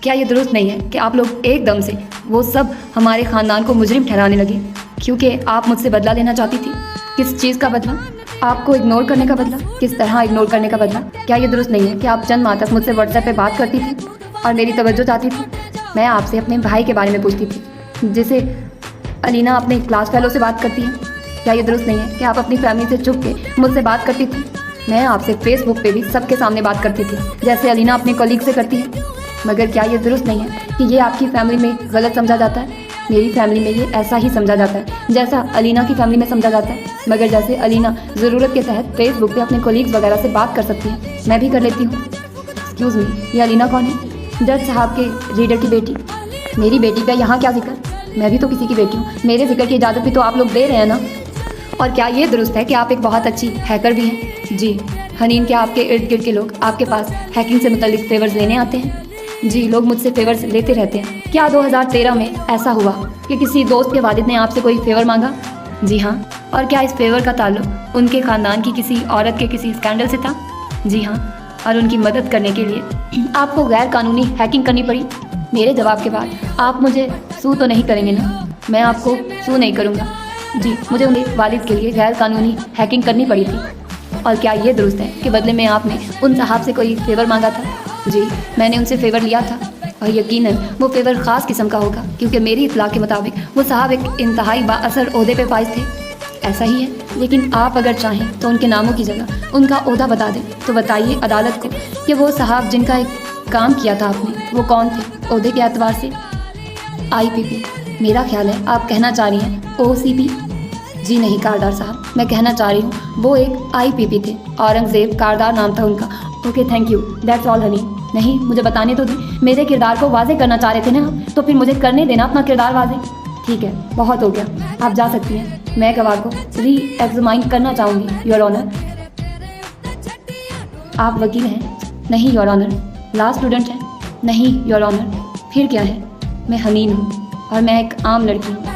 क्या ये दुरुस्त नहीं है कि आप लोग एकदम से वो सब हमारे ख़ानदान को मुजरिम ठहराने लगे क्योंकि आप मुझसे बदला लेना चाहती थी? किस चीज़ का बदला? आपको इग्नोर करने का बदला? किस तरह इग्नोर करने का बदला? क्या ये दुरुस्त नहीं है कि आप चंद माह तक मुझसे व्हाट्सएप पे बात करती थी और मेरी तवज्जो चाहती थी? मैं आपसे अपने भाई के बारे में पूछती थी जिसे अलीना अपने क्लास फेलो से बात करती है। क्या ये दुरुस्त नहीं है कि आप अपनी फैमिली से छुप के मुझसे बात करती थी? मैं आपसे फेसबुक पे भी सबके सामने बात करती थी जैसे अलीना अपने कलीग से करती है। मगर क्या ये दुरुस्त नहीं है कि ये आपकी फैमिली में गलत समझा जाता है? मेरी फैमिली में ये ऐसा ही समझा जाता है जैसा अलीना की फैमिली में समझा जाता है। मगर जैसे अलीना ज़रूरत के तहत फेसबुक पे अपने कोलीग्स वगैरह से बात कर सकती है, मैं भी कर लेती हूँ। एक्सक्यूज़ मी, ये अलीना कौन है? जज साहब के रीडर की बेटी। मेरी बेटी का यहाँ क्या जिक्र? मैं भी तो किसी की बेटी हूँ, मेरे जिक्र की इजाज़त भी तो आप लोग दे रहे हैं ना। और क्या ये दुरुस्त है कि आप एक बहुत अच्छी हैकर भी हैं? जी हनीन, क्या आपके इर्द गिर्द के लोग आपके पास हैकिंग से मुतल्लिक फेवर्स लेने आते हैं? जी, लोग मुझसे फेवर्स लेते रहते हैं। क्या 2013 में ऐसा हुआ कि किसी दोस्त के वालिद ने आपसे कोई फेवर मांगा? जी हाँ। और क्या इस फेवर का ताल्लुक उनके ख़ानदान की किसी औरत के किसी स्कैंडल से था? जी हाँ। और उनकी मदद करने के लिए आपको गैर कानूनी हैकिंग करनी पड़ी? मेरे जवाब के बाद आप मुझे सू तो नहीं करेंगे ना? मैं आपको सू नहीं करूँगा। जी, मुझे उनके वालिद के लिए गैर कानूनी हैकिंग करनी पड़ी थी। और क्या ये दुरुस्त है कि बदले में आपने उन साहब से कोई फेवर मांगा था? जी, मैंने उनसे फेवर लिया था और यकीनन वो फेवर ख़ास किस्म का होगा क्योंकि मेरी इत्तला के मुताबिक वो साहब एक इंतहाई बाअसर ओहदे पे फाइज थे। ऐसा ही है, लेकिन आप अगर चाहें तो उनके नामों की जगह उनका ओहदा बता दें तो बताइए अदालत को कि वो साहब जिनका एक काम किया था आपने वो कौन थे ओहदे के एतबार से? IPP। मेरा ख्याल है आप कहना चाह रही हैं OCP। जी नहीं कारदार साहब, मैं कहना चाह रही हूँ वो एक IPP थे। औरंगज़ेब कारदार नाम था उनका। Okay thank you, that's all Honey. नहीं, मुझे बताने तो दी, मेरे किरदार को वाजे करना चाह रहे थे ना आप, तो फिर मुझे करने देना अपना किरदार वाजे। ठीक है, बहुत हो गया, आप जा सकती हैं। मैं गवाह को री एग्जामाइन करना चाहूँगी योर ऑनर। आप वकील हैं? नहीं योर ऑनर। लॉ स्टूडेंट हैं? नहीं योर ऑनर। फिर क्या है? मैं हनीन हूँ और मैं एक आम लड़की हूँ।